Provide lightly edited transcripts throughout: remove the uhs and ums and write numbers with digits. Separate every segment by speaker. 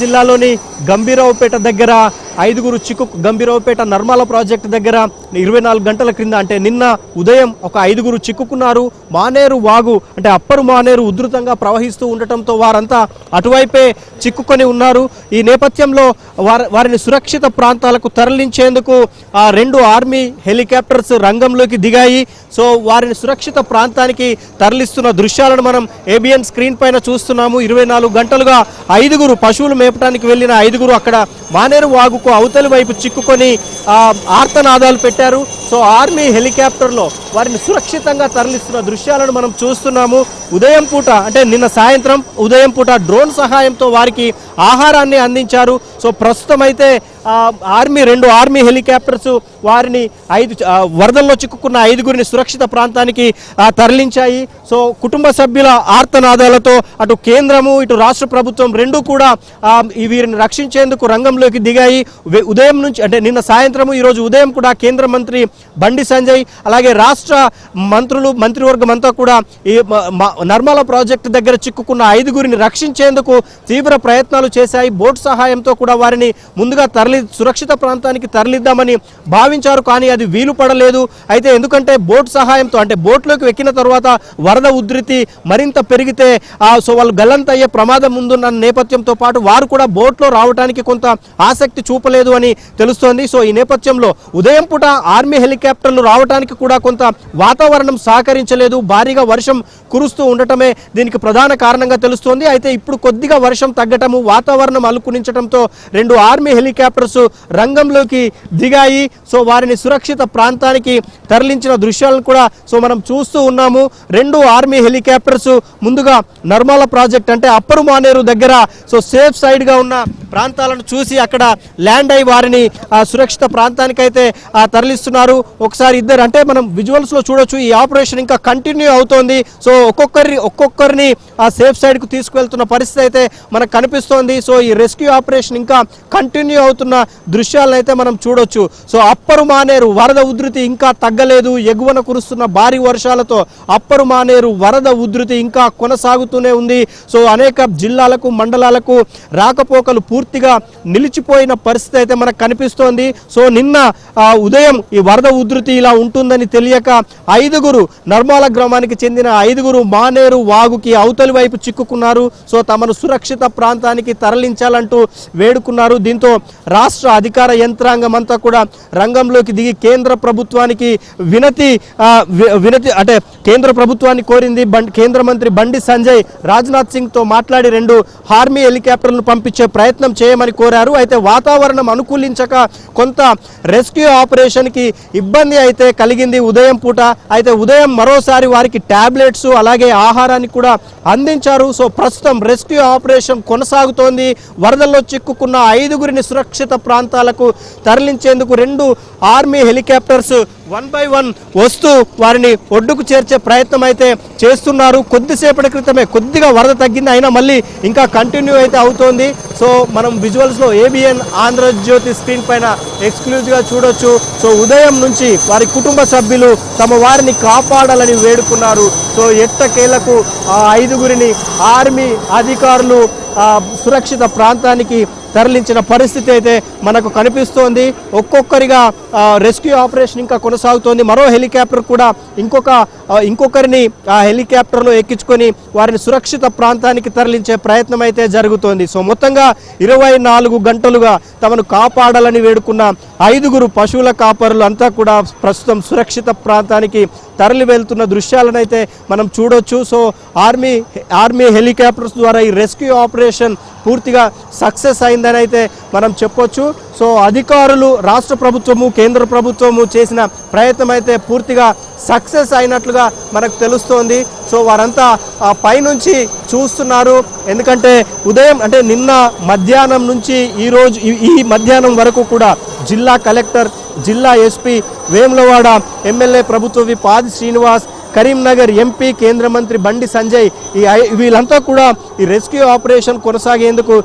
Speaker 1: జిల్లాలోని గంభీరావుపేట దగ్గర ఐదుగురు గంభీరావుపేట నర్మాల ప్రాజెక్టు దగ్గర 24 గంటల క్రింద అంటే నిన్న ఉదయం ఒక ఐదుగురు చిక్కుకున్నారు. మానేరు వాగు అంటే అప్పరు మానేరు ఉధృతంగా ప్రవహిస్తూ ఉండటంతో వారంతా అటువైపే చిక్కుకొని ఉన్నారు. ఈ నేపథ్యంలో వారిని సురక్షిత ప్రాంతాలకు తరలించేందుకు 2 ఆర్మీ హెలికాప్టర్స్ రంగంలోకి దిగాయి. సో వారిని సురక్షిత ప్రాంతానికి తరలిస్తున్న దృశ్యాలను మనం ఏబిఎన్ స్క్రీన్ పైన చూస్తున్నాము. 24 గంటలుగా ఐదుగురు పశువులు మేపటానికి వెళ్ళిన ఐదుగురు అక్కడ మానేరు వాగుకు అవతలి వైపు చిక్కుకొని ఆర్తనాదాలు పెట్టారు. సో ఆర్మీ హెలికాప్టర్లో వారిని సురక్షితంగా తరలిస్తున్న దృశ్యాలను మనం చూస్తున్నాము. ఉదయం పూట అంటే నిన్న సాయంత్రం ఉదయం పూట డ్రోన్ సహాయంతో వారికి ఆహారాన్ని అందించారు. సో ప్రస్తుతం అయితే 2 ఆర్మీ హెలికాప్టర్స్ వారిని వరదల్లో చిక్కుకున్న ఐదుగురిని సురక్షిత ప్రాంతానికి తరలించాయి. సో కుటుంబ సభ్యుల ఆర్తనాదాలతో అటు కేంద్రము ఇటు రాష్ట్ర ప్రభుత్వం రెండూ కూడా వీరిని రక్షించేందుకు రంగంలోకి దిగాయి. ఉదయం నుంచి అంటే నిన్న సాయంత్రము ఈరోజు ఉదయం కూడా కేంద్ర మంత్రి బండి సంజయ్ అలాగే రాష్ట్ర మంత్రివర్గం అంతా కూడా ఈ నర్మల ప్రాజెక్టు దగ్గర చిక్కుకున్న ఐదుగురిని రక్షించేందుకు తీవ్ర ప్రయత్నాలు చేశాయి. బోట్ సహాయంతో కూడా వారిని ముందుగా సురక్షిత ప్రాంతానికి తరలిద్దామని భావించారు. కానీ అది వీలు పడలేదు. అయితే ఎందుకంటే బోట్ సహాయంతో అంటే బోట్లోకి ఎక్కిన తర్వాత వరద ఉధృతి మరింత పెరిగితే సో వాళ్ళు గల్లంతయ్యే ప్రమాదం ముందున్న నేపథ్యంతో పాటు వారు కూడా బోట్లో రావడానికి కొంత ఆసక్తి చూపలేదు అని తెలుస్తోంది. సో ఈ నేపథ్యంలో ఉదయం పూట ఆర్మీ హెలికాప్టర్లు రావడానికి కూడా కొంత వాతావరణం సహకరించలేదు. భారీగా వర్షం కురుస్తూ ఉండటమే దీనికి ప్రధాన కారణంగా తెలుస్తోంది. అయితే ఇప్పుడు కొద్దిగా వర్షం తగ్గటము వాతావరణం అలుకునించడంతో 2 ఆర్మీ హెలికాప్టర్స్ రంగంలోకి దిగాయి. సో వారిని సురక్షిత ప్రాంతానికి తరలించిన దృశ్యాలను కూడా సో మనం చూస్తూ ఉన్నాము. 2 ఆర్మీ హెలికాప్టర్స్ ముందుగా నర్మాల ప్రాజెక్ట్ అంటే అప్పరు మానేరు దగ్గర సో సేఫ్ సైడ్ గా ఉన్న ప్రాంతాలను చూసి అక్కడ ల్యాండ్ అయి వారిని సురక్షిత ప్రాంతానికైతే తరలిస్తున్నారు. ఒకసారి ఇద్దరు అంటే మనం విజువల్స్ లో చూడొచ్చు. ఈ ఆపరేషన్ ఇంకా కంటిన్యూ అవుతోంది. సో ఒక్కొక్కరిని సేఫ్ సైడ్ కు తీసుకువెళ్తున్న పరిస్థితి అయితే మనకు కనిపిస్తోంది. సో ఈ రెస్క్యూ ఆపరేషన్ ఇంకా కంటిన్యూ అవుతున్న దృశ్యాలను అయితే మనం చూడొచ్చు. సో అప్పరు మానేరు వరద ఉధృతి ఇంకా తగ్గలేదు. ఎగువన కురుస్తున్న భారీ వర్షాలతో అప్పరు మానేరు వరద ఉధృతి ఇంకా కొనసాగుతూనే ఉంది. సో అనేక జిల్లాలకు మండలాలకు రాకపోకలు పూర్తిగా నిలిచిపోయిన పరిస్థితి అయితే మనకు కనిపిస్తోంది. సో నిన్న ఉదయం ఈ వరద ఉధృతి ఇలా ఉంటుందని తెలియక ఐదుగురు నర్మాల గ్రామానికి చెందిన ఐదుగురు మానేరు వాగుకి అవతలి వైపు చిక్కుకున్నారు. సో తమను సురక్షిత ప్రాంతానికి తరలించాలంటూ వేడుకున్నారు. దీంతో రాష్ట్ర అధికార యంత్రాంగం అంతా కూడా రంగంలోకి దిగి కేంద్ర ప్రభుత్వానికి వినతి అంటే కేంద్ర ప్రభుత్వాన్ని కోరింది. కేంద్ర మంత్రి బండి సంజయ్ రాజ్నాథ్ సింగ్ తో మాట్లాడి 2 ఆర్మీ హెలికాప్టర్లను పంపించే ప్రయత్నం చేయమని కోరారు. అయితే వాతావరణం అనుకూలించక కొంత రెస్క్యూ ఆపరేషన్ కి ఇబ్బంది అయితే కలిగింది ఉదయం పూట. అయితే ఉదయం మరోసారి వారికి టాబ్లెట్స్ అలాగే ఆహారాన్ని కూడా అందించారు. సో ప్రస్తుతం రెస్క్యూ ఆపరేషన్ కొనసాగుతోంది. వరదల్లో చిక్కుకున్న ఐదుగురిని సురక్షిత ప్రాంతాలకు తరలించేందుకు 2 ఆర్మీ హెలికాప్టర్స్ 1 by 1 వస్తూ వారిని ఒడ్డుకు చేర్చే ప్రయత్నం అయితే చేస్తున్నారు. కొద్దిసేపటి క్రితమే కొద్దిగా వరద తగ్గింది, అయినా మళ్ళీ ఇంకా కంటిన్యూ అయితే అవుతోంది. సో మనం విజువల్స్ లో ఏబిఎన్ ఆంధ్రజ్యోతి స్క్రీన్ పైన ఎక్స్క్లూజివ్ గా చూడొచ్చు. సో ఉదయం నుంచి వారి కుటుంబ సభ్యులు తమ వారిని కాపాడాలని వేడుకున్నారు. సో ఎట్టకేలకు ఆ ఐదుగురిని ఆర్మీ అధికారులు సురక్షిత ప్రాంతానికి తరలించిన పరిస్థితి అయితే మనకు కనిపిస్తోంది. ఒక్కొక్కరిగా రెస్క్యూ ఆపరేషన్ ఇంకా కొనసాగుతోంది. మరో హెలికాప్టర్ కూడా ఇంకొకరిని ఆ హెలికాప్టర్లో ఎక్కించుకొని వారిని సురక్షిత ప్రాంతానికి తరలించే ప్రయత్నం అయితే జరుగుతోంది. సో మొత్తంగా 24 గంటలుగా తమను కాపాడాలని వేడుకున్న ఐదుగురు పశువుల కాపరులు అంతా కూడా ప్రస్తుతం సురక్షిత ప్రాంతానికి తరలి వెళ్తున్న దృశ్యాలను అయితే మనం చూడొచ్చు. సో ఆర్మీ హెలికాప్టర్స్ ద్వారా ఈ రెస్క్యూ ఆపరేషన్ పూర్తిగా సక్సెస్ అయిందని అయితే మనం చెప్పొచ్చు. సో అధికారులు రాష్ట్ర ప్రభుత్వము కేంద్ర ప్రభుత్వము చేసిన ప్రయత్నం అయితే పూర్తిగా సక్సెస్ అయినట్లుగా మనకు తెలుస్తోంది. సో వారంతా పైనుంచి చూస్తున్నారు. ఎందుకంటే ఉదయం అంటే నిన్న మధ్యాహ్నం నుంచి ఈ మధ్యాహ్నం వరకు కూడా జిల్లా కలెక్టర్ జిల్లా ఎస్పీ వేములవాడ ఎమ్మెల్యే ప్రభుత్వ విప్ ఆది శ్రీనివాస్ కరీంనగర్ ఎంపీ కేంద్ర మంత్రి బండి సంజయ్ వీళ్ళంతా కూడా ఈ రెస్క్యూ ఆపరేషన్ కొనసాగేందుకు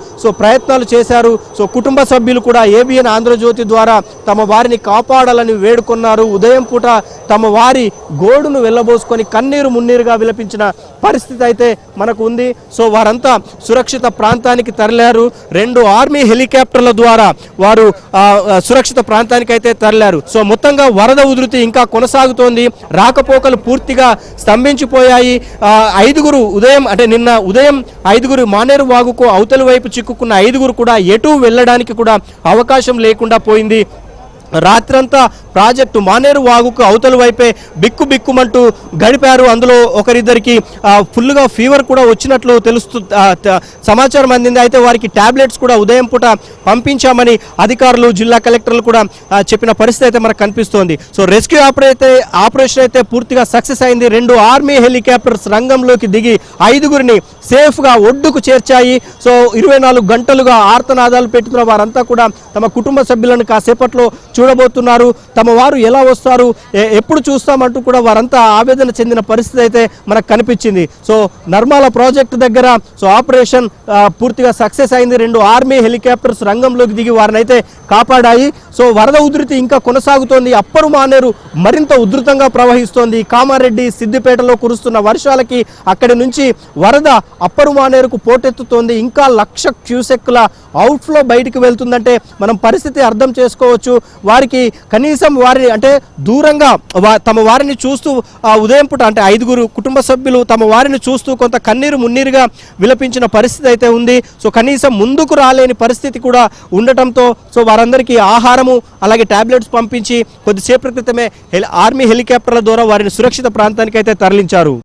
Speaker 1: ప్రయత్నాలు చేశారు. కుటుంబ సభ్యులు కూడా ఏబిఎన్ ఆంధ్రజ్యోతి ద్వారా తమ వారిని కాపాడాలని వేడుకున్నారు. ఉదయం పూట తమ వారి గోడును వెళ్ళబోసుకొని కన్నీరు మున్నీరుగా విలపించిన పరిస్థితి అయితే మనకు ఉంది. వారంతా సురక్షిత ప్రాంతానికి తరలారు. 2 ఆర్మీ హెలికాప్టర్ల ద్వారా వారు సురక్షిత ప్రాంతానికి అయితే తరలారు. మొత్తంగా వరద ఉధృతి ఇంకా కొనసాగుతోంది. రాకపోకలు పూర్తిగా స్తంభించిపోయాయి. 5 ఉదయం అంటే నిన్న ఉదయం 5 మానేరు వాగుకు అవతలి వైపు చిక్కుకున్న 5 కూడా ఎటు వెళ్ళడానికి కూడా అవకాశం లేకుండా పోయింది. రాత్రంతా ప్రాజెక్టు మానేరు వాగుకు అవతల వైపే బిక్కుమంటూ గడిపారు. అందులో ఒకరిద్దరికి ఫుల్గా ఫీవర్ కూడా వచ్చినట్లు సమాచారం అందింది. అయితే వారికి టాబ్లెట్స్ కూడా ఉదయం పూట పంపించామని అధికారులు జిల్లా కలెక్టర్లు కూడా చెప్పిన పరిస్థితి అయితే మనకు కనిపిస్తోంది. రెస్క్యూ ఆపరేషన్ అయితే పూర్తిగా సక్సెస్ అయింది. 2 ఆర్మీ హెలికాప్టర్స్ రంగంలోకి దిగి 5 సేఫ్గా ఒడ్డుకు చేర్చాయి. 24 గంటలుగా ఆర్తనాదాలు పెట్టుకున్న వారంతా కూడా తమ కుటుంబ సభ్యులను కాసేపట్లో చూడబోతున్నారు. తమ వారు ఎలా వస్తారు, ఎప్పుడు చూస్తామంటూ కూడా వారంతా ఆవేదన చెందిన పరిస్థితి అయితే మనకు కనిపించింది. నర్మాల ప్రాజెక్టు దగ్గర ఆపరేషన్ పూర్తిగా సక్సెస్ అయింది. 2 ఆర్మీ హెలికాప్టర్స్ రంగంలోకి దిగి వారిని అయితే కాపాడాయి. వరద ఉధృతి ఇంకా కొనసాగుతోంది. అప్పరు మానేరు మరింత ఉధృతంగా ప్రవహిస్తోంది. కామారెడ్డి సిద్దిపేటలో కురుస్తున్న వర్షాలకి అక్కడి నుంచి వరద అప్పరు మానేరుకు పోటెత్తుతోంది. ఇంకా 1,00,000 క్యూసెక్కుల అవుట్ఫ్లో బయటికి వెళ్తుందంటే మనం పరిస్థితి అర్థం చేసుకోవచ్చు. వారికి కనీసం వారిని అంటే దూరంగా తమ వారిని చూస్తూ ఉదయం పూట అంటే 5 కుటుంబ సభ్యులు తమ వారిని చూస్తూ కొంత కన్నీరు మున్నీరుగా విలపించిన పరిస్థితి అయితే ఉంది. కనీసం ముందుకు రాలేని పరిస్థితి కూడా ఉండటంతో వారందరికీ ఆహారము అలాగే టాబ్లెట్స్ పంపించి కొద్దిసేపటి క్రితమే ఆర్మీ హెలికాప్టర్ల ద్వారా వారిని సురక్షిత ప్రాంతానికి అయితే తరలించారు.